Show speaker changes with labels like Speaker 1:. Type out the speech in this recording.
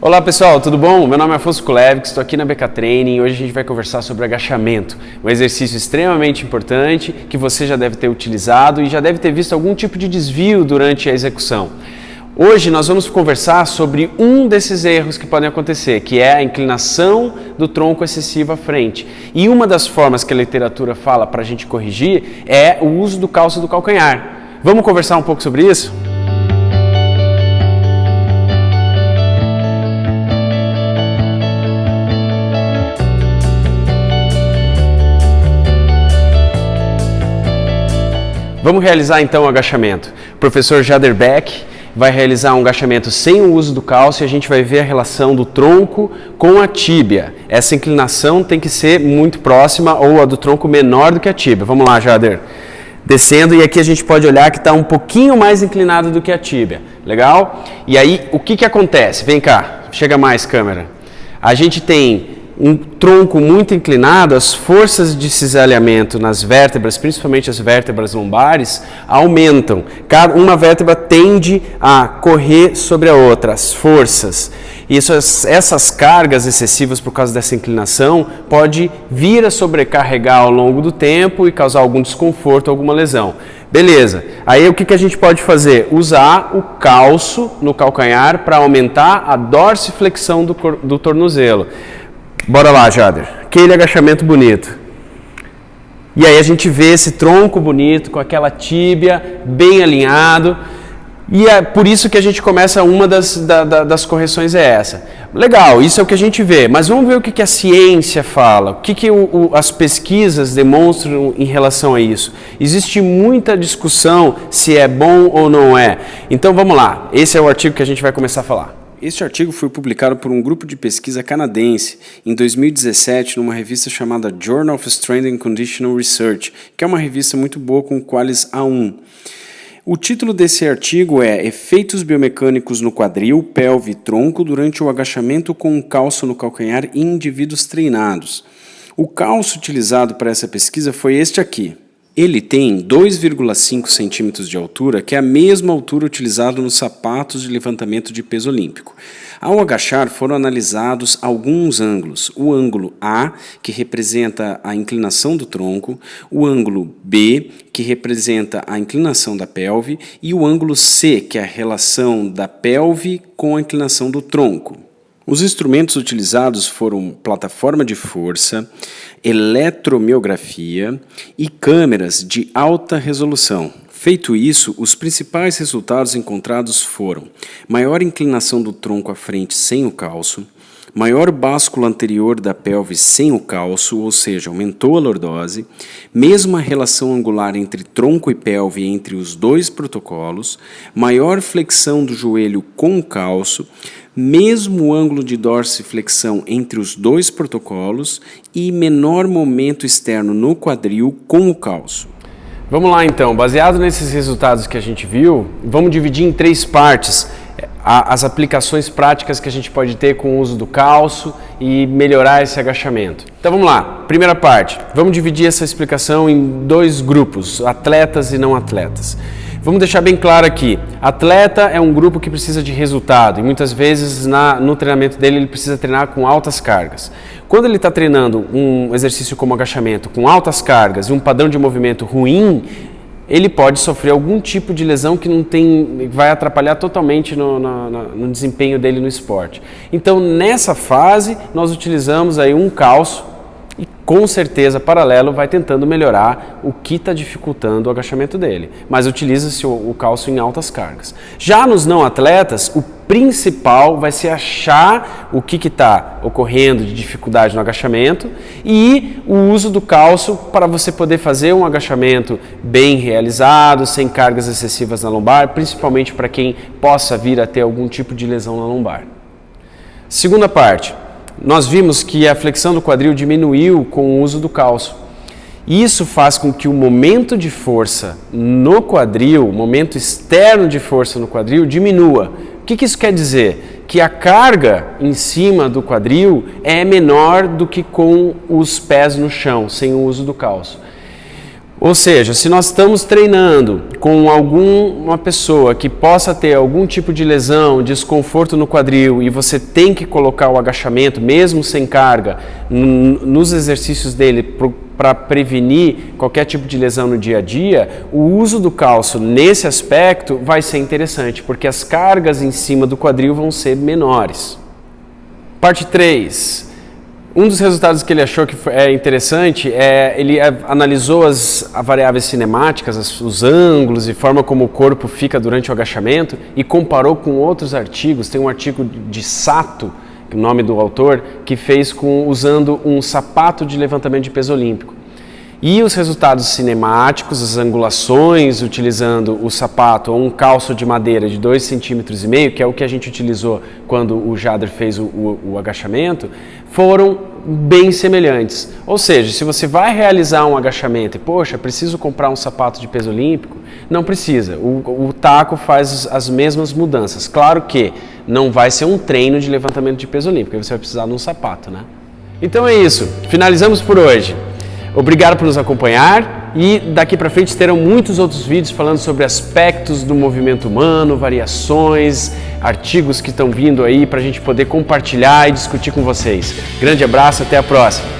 Speaker 1: Olá pessoal, tudo bom? Meu nome é Afonso Kulevik, estou aqui na BK Training e hoje a gente vai conversar sobre agachamento, um exercício extremamente importante que você já deve ter utilizado e já deve ter visto algum tipo de desvio durante a execução. Hoje nós vamos conversar sobre um desses erros que podem acontecer, que é a inclinação do tronco excessivo à frente. E uma das formas que a literatura fala para a gente corrigir é o uso do calço do calcanhar. Vamos conversar um pouco sobre isso? Vamos realizar então o agachamento. O professor Jader Beck vai realizar um agachamento sem o uso do calço e a gente vai ver a relação do tronco com a tíbia. Essa inclinação tem que ser muito próxima ou a do tronco menor do que a tíbia. Vamos lá, Jader. Descendo e aqui a gente pode olhar que está um pouquinho mais inclinado do que a tíbia. Legal? E aí, o que acontece? Vem cá, chega mais câmera. A gente tem um tronco muito inclinado, as forças de cisalhamento nas vértebras, principalmente as vértebras lombares, aumentam. Uma vértebra tende a correr sobre a outra, as forças. Essas cargas excessivas por causa dessa inclinação pode vir a sobrecarregar ao longo do tempo e causar algum desconforto, alguma lesão. Beleza, aí o que a gente pode fazer? Usar o calço no calcanhar para aumentar a dorsiflexão do tornozelo. Bora lá, Jader. Aquele agachamento bonito. E aí a gente vê esse tronco bonito, com aquela tíbia bem alinhado. E é por isso que a gente começa, uma das correções é essa. Legal, isso é o que a gente vê, mas vamos ver o que a ciência fala, o que as pesquisas demonstram em relação a isso. Existe muita discussão se é bom ou não é. Então vamos lá, esse é o artigo que a gente vai começar a falar. Este artigo foi publicado por um grupo de pesquisa canadense em 2017 numa revista chamada Journal of Strength and Conditional Research, que é uma revista muito boa com qualis A1. O título desse artigo é Efeitos biomecânicos no quadril, pelve e tronco durante o agachamento com um calço no calcanhar em indivíduos treinados. O calço utilizado para essa pesquisa foi este aqui. Ele tem 2,5 centímetros de altura, que é a mesma altura utilizada nos sapatos de levantamento de peso olímpico. Ao agachar, foram analisados alguns ângulos. O ângulo A, que representa a inclinação do tronco, o ângulo B, que representa a inclinação da pelve, e o ângulo C, que é a relação da pelve com a inclinação do tronco. Os instrumentos utilizados foram plataforma de força, eletromiografia e câmeras de alta resolução. Feito isso, os principais resultados encontrados foram maior inclinação do tronco à frente sem o calço, maior básculo anterior da pelve sem o calço, ou seja, aumentou a lordose, mesma relação angular entre tronco e pelve entre os dois protocolos, maior flexão do joelho com o calço, mesmo ângulo de dorsiflexão entre os dois protocolos e menor momento externo no quadril com o calço. Vamos lá então, baseado nesses resultados que a gente viu, vamos dividir em 3 partes as aplicações práticas que a gente pode ter com o uso do calço e melhorar esse agachamento. Então vamos lá, primeira parte, vamos dividir essa explicação em 2 grupos, atletas e não atletas. Vamos deixar bem claro aqui, atleta é um grupo que precisa de resultado e muitas vezes no treinamento dele ele precisa treinar com altas cargas. Quando ele está treinando um exercício como agachamento com altas cargas e um padrão de movimento ruim, ele pode sofrer algum tipo de lesão que vai atrapalhar totalmente no desempenho dele no esporte. Então nessa fase nós utilizamos aí um calço e com certeza, paralelo, vai tentando melhorar o que está dificultando o agachamento dele. Mas utiliza-se o calço em altas cargas. Já nos não atletas, o principal vai ser achar o que está ocorrendo de dificuldade no agachamento e o uso do calço para você poder fazer um agachamento bem realizado, sem cargas excessivas na lombar, principalmente para quem possa vir a ter algum tipo de lesão na lombar. Segunda parte. Nós vimos que a flexão do quadril diminuiu com o uso do calço. Isso faz com que o momento de força no quadril, o momento externo de força no quadril diminua. O que isso quer dizer? Que a carga em cima do quadril é menor do que com os pés no chão, sem o uso do calço. Ou seja, se nós estamos treinando com uma pessoa que possa ter algum tipo de lesão, desconforto no quadril e você tem que colocar o agachamento, mesmo sem carga, nos exercícios dele para prevenir qualquer tipo de lesão no dia a dia, o uso do cálcio nesse aspecto vai ser interessante, porque as cargas em cima do quadril vão ser menores. Parte 3. Um dos resultados que ele achou que é interessante ele analisou as variáveis cinemáticas, os ângulos e forma como o corpo fica durante o agachamento e comparou com outros artigos. Tem um artigo de Sato, o nome do autor, que fez usando um sapato de levantamento de peso olímpico. E os resultados cinemáticos, as angulações utilizando o sapato ou um calço de madeira de 2,5 cm, que é o que a gente utilizou quando o Jader fez o agachamento, foram bem semelhantes. Ou seja, se você vai realizar um agachamento e, poxa, preciso comprar um sapato de peso olímpico, não precisa. O taco faz as mesmas mudanças. Claro que não vai ser um treino de levantamento de peso olímpico, aí você vai precisar de um sapato, né? Então é isso. Finalizamos por hoje. Obrigado por nos acompanhar e daqui para frente terão muitos outros vídeos falando sobre aspectos do movimento humano, variações, artigos que estão vindo aí para a gente poder compartilhar e discutir com vocês. Grande abraço, até a próxima!